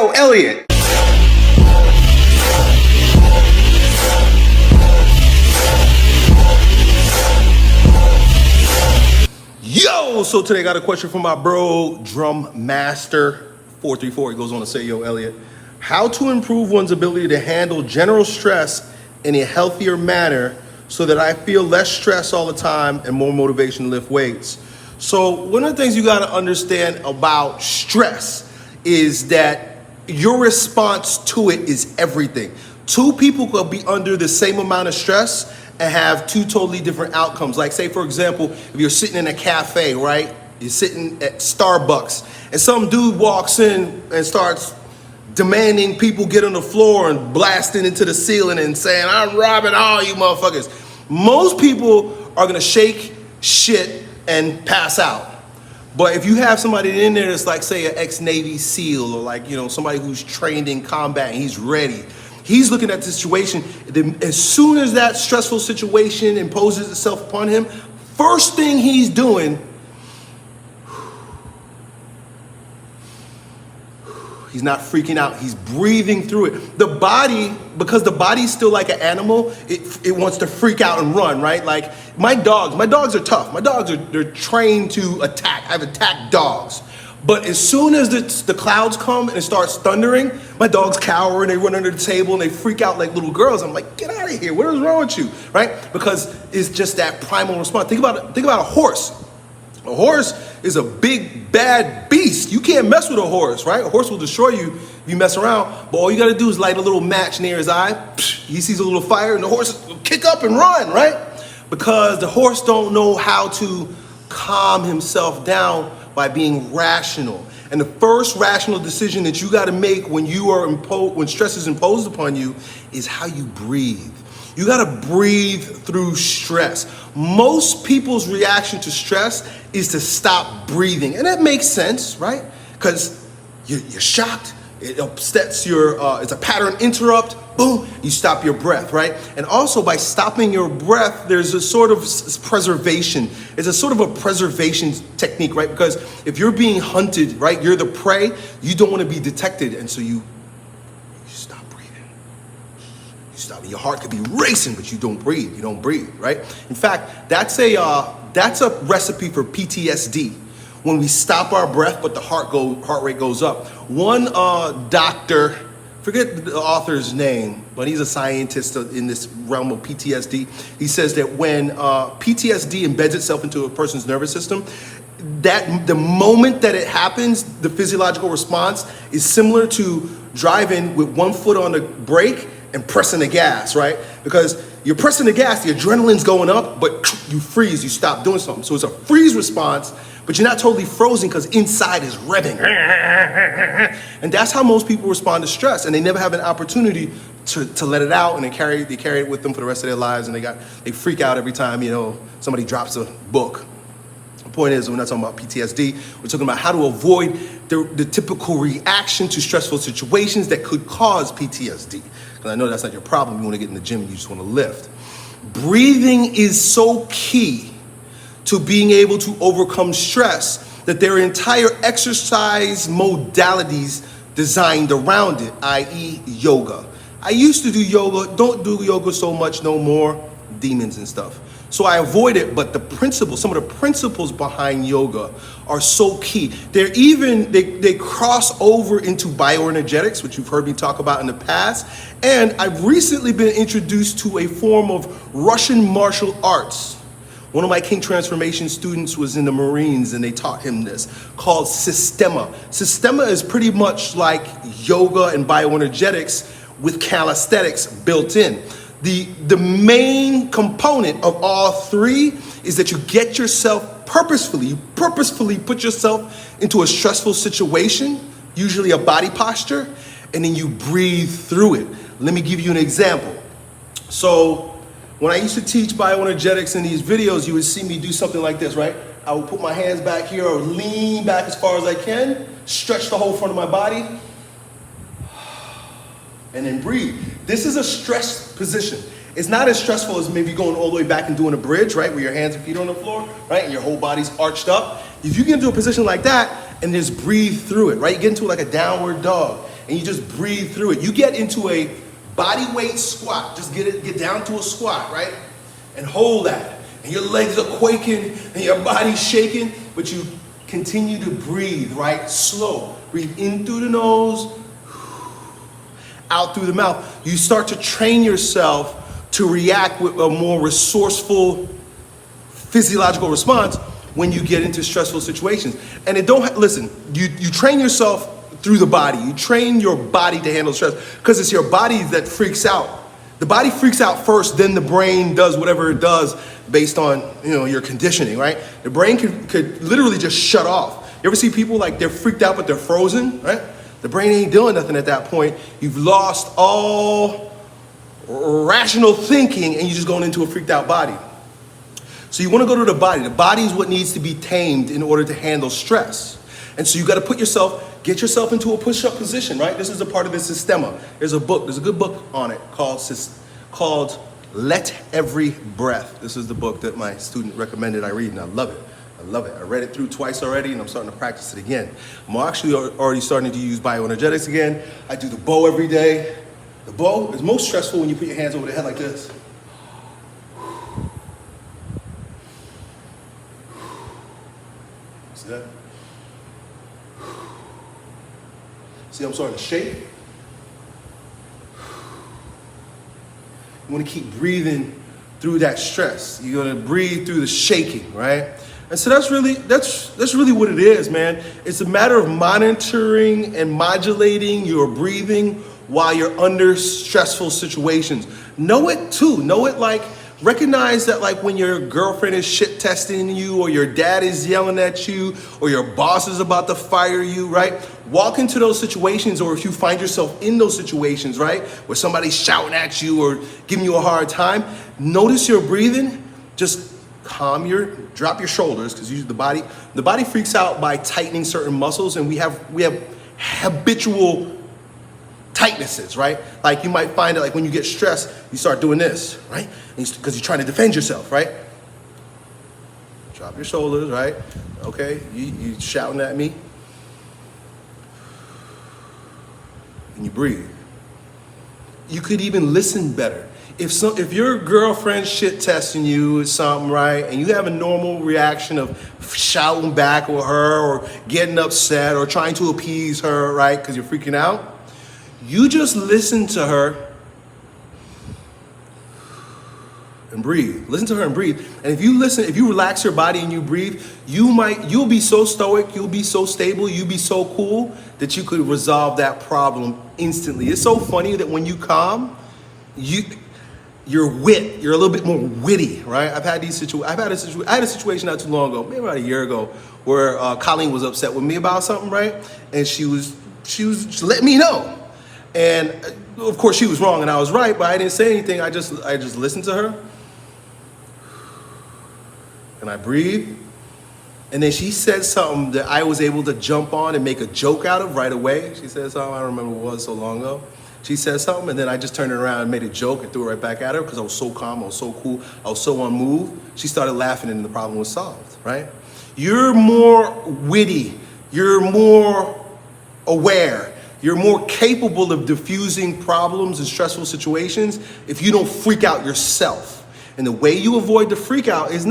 Yo, Elliot. Yo, so today I got a question from my bro, Drum Master 434. He goes on to say, yo, Elliot, how to improve one's ability to handle general stress in a healthier manner so that I feel less stress all the time and more motivation to lift weights. So one of the things you got to understand about stress is that your response to it is everything. Two people could be under the same amount of stress and have two totally different outcomes. Like say, for example, if you're sitting in a cafe, right? You're sitting at Starbucks and some dude walks in and starts demanding people get on the floor and blasting into the ceiling and saying, I'm robbing all you motherfuckers. Most people are gonna shake shit and pass out. But if you have somebody in there that's like, say, an ex-Navy SEAL or like, you know, somebody who's trained in combat and he's ready, he's looking at the situation. As soon as that stressful situation imposes itself upon him, first thing he's doing, he's not freaking out. He's breathing through it. The body, because the body's still like an animal, it wants to freak out and run, right? Like my dogs are tough. My dogs they're trained to attack. I've attacked dogs. But as soon as the clouds come and it starts thundering, my dogs cower and they run under the table and they freak out like little girls. I'm like, get out of here. What is wrong with you, right? Because it's just that primal response. Think about a horse. A horse is a big, bad beast. You can't mess with a horse, right? A horse will destroy you if you mess around. But all you gotta do is light a little match near his eye. He sees a little fire and the horse will kick up and run, right? Because the horse don't know how to calm himself down by being rational. And the first rational decision that you gotta make when when stress is imposed upon you is how you breathe. You gotta breathe through stress. Most people's reaction to stress is to stop breathing. And that makes sense, right? Because you're shocked, it upsets it's a pattern interrupt, boom, you stop your breath, right? And also by stopping your breath, there's a sort of preservation. It's a sort of a preservation technique, right? Because if you're being hunted, right, you're the prey, you don't wanna be detected, and so you stop breathing. Stop. Your heart could be racing, but you don't breathe. You don't breathe, right? In fact, that's a recipe for PTSD. When we stop our breath, but the heart rate goes up. One doctor, forget the author's name, but he's a scientist in this realm of PTSD. He says that when PTSD embeds itself into a person's nervous system, that the moment that it happens, the physiological response is similar to driving with one foot on the brake and pressing the gas, right? Because you're pressing the gas, the adrenaline's going up, but you freeze, you stop doing something. So it's a freeze response, but you're not totally frozen because inside is revving. And that's how most people respond to stress, and they never have an opportunity to let it out, and they carry it with them for the rest of their lives, and they freak out every time, you know, somebody drops a book. The point is, we're not talking about PTSD, we're talking about how to avoid the typical reaction to stressful situations that could cause PTSD. Because I know that's not your problem. You want to get in the gym and you just want to lift. Breathing is so key to being able to overcome stress that there are entire exercise modalities designed around it, i.e. yoga. I used to do yoga, don't do yoga so much no more, demons and stuff. So I avoid it, but some of the principles behind yoga are so key. They cross over into bioenergetics, which you've heard me talk about in the past. And I've recently been introduced to a form of Russian martial arts. One of my King Transformation students was in the Marines and they taught him this, called Sistema. Sistema is pretty much like yoga and bioenergetics with calisthenics built in. The main component of all three is that you get yourself purposefully put yourself into a stressful situation, usually a body posture, and then you breathe through it. Let me give you an example. So when I used to teach bioenergetics in these videos, you would see me do something like this, right? I would put my hands back here or lean back as far as I can, stretch the whole front of my body, and then breathe. This is a stress position. It's not as stressful as maybe going all the way back and doing a bridge, right? Where your hands and feet are on the floor, right? And your whole body's arched up. If you get into a position like that and just breathe through it, right? You get into like a downward dog. and you just breathe through it. You get into a body weight squat. Just get down to a squat, right? And hold that. And your legs are quaking and your body's shaking, but you continue to breathe, right? Slow. Breathe in through the nose, out through the mouth. You start to train yourself to react with a more resourceful physiological response when you get into stressful situations. And listen, you train yourself through the body. You train your body to handle stress because it's your body that freaks out. The body freaks out first, then the brain does whatever it does based on, your conditioning, right? The brain could literally just shut off. You ever see people like they're freaked out but they're frozen, right? The brain ain't doing nothing at that point. You've lost all rational thinking and you're just going into a freaked out body. So you want to go to the body. The body is what needs to be tamed in order to handle stress. And so you got to get yourself into a push-up position, right? This is a part of the Systema. There's a good book on it called Let Every Breath. This is the book that my student recommended I read, and I love it. I read it through twice already, and I'm starting to practice it again. I'm actually already starting to use bioenergetics again. I do the bow every day. The bow is most stressful when you put your hands over the head like this. See that? See, I'm starting to shake. You want to keep breathing through that stress. You're going to breathe through the shaking, right? And so that's really what it is, man. It's a matter of monitoring and modulating your breathing while you're under stressful situations. Know it too. Recognize that when your girlfriend is shit testing you or your dad is yelling at you or your boss is about to fire you, right? Walk into those situations, or if you find yourself in those situations, right, where somebody's shouting at you or giving you a hard time, notice your breathing. Just drop your shoulders, because usually the body freaks out by tightening certain muscles, and we have habitual tightnesses, right? Like you might find that when you get stressed, you start doing this, right? Because you're trying to defend yourself, right? Drop your shoulders, right? Okay, you shouting at me. And you breathe. You could even listen better. If your girlfriend's shit testing you or something, right, and you have a normal reaction of shouting back at her or getting upset or trying to appease her, right, because you're freaking out, you just listen to her and breathe. Listen to her and breathe. And if you relax your body and you breathe, you'll be so stoic, you'll be so stable, you'll be so cool that you could resolve that problem instantly. It's so funny that when you calm, you're a little bit more witty, right? I had a situation not too long ago, maybe about a year ago, where Colleen was upset with me about something, right? And she was letting me know. And of course she was wrong and I was right, but I didn't say anything. I just listened to her. And I breathed. And then she said something that I was able to jump on and make a joke out of right away. She said something, I don't remember what it was so long ago. She said something, and then I just turned around and made a joke and threw it right back at her because I was so calm, I was so cool, I was so unmoved. She started laughing and the problem was solved, right? You're more witty, you're more aware, you're more capable of diffusing problems in stressful situations if you don't freak out yourself. And the way you avoid the freak out is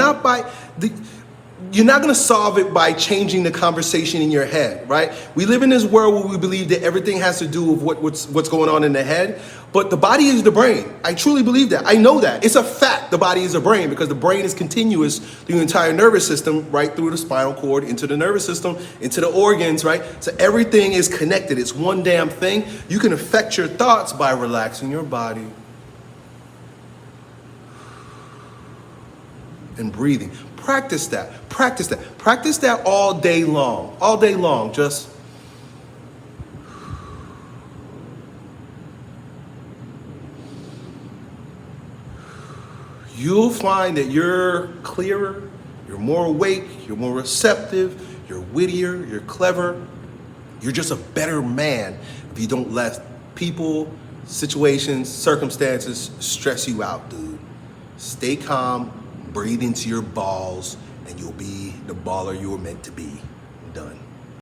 you're not going to solve it by changing the conversation in your head, right? We live in this world where we believe that everything has to do with what's going on in the head, but the body is the brain. I truly believe that. I know that. It's a fact the body is a brain because the brain is continuous through the entire nervous system, right through the spinal cord, into the nervous system, into the organs, right? So everything is connected. It's one damn thing. You can affect your thoughts by relaxing your body and breathing. Practice that all day long. Just you'll find that you're clearer, you're more awake, you're more receptive, you're wittier, you're clever. You're just a better man if you don't let people, situations, circumstances stress you out, dude. Stay calm. Breathe into your balls, and you'll be the baller you were meant to be.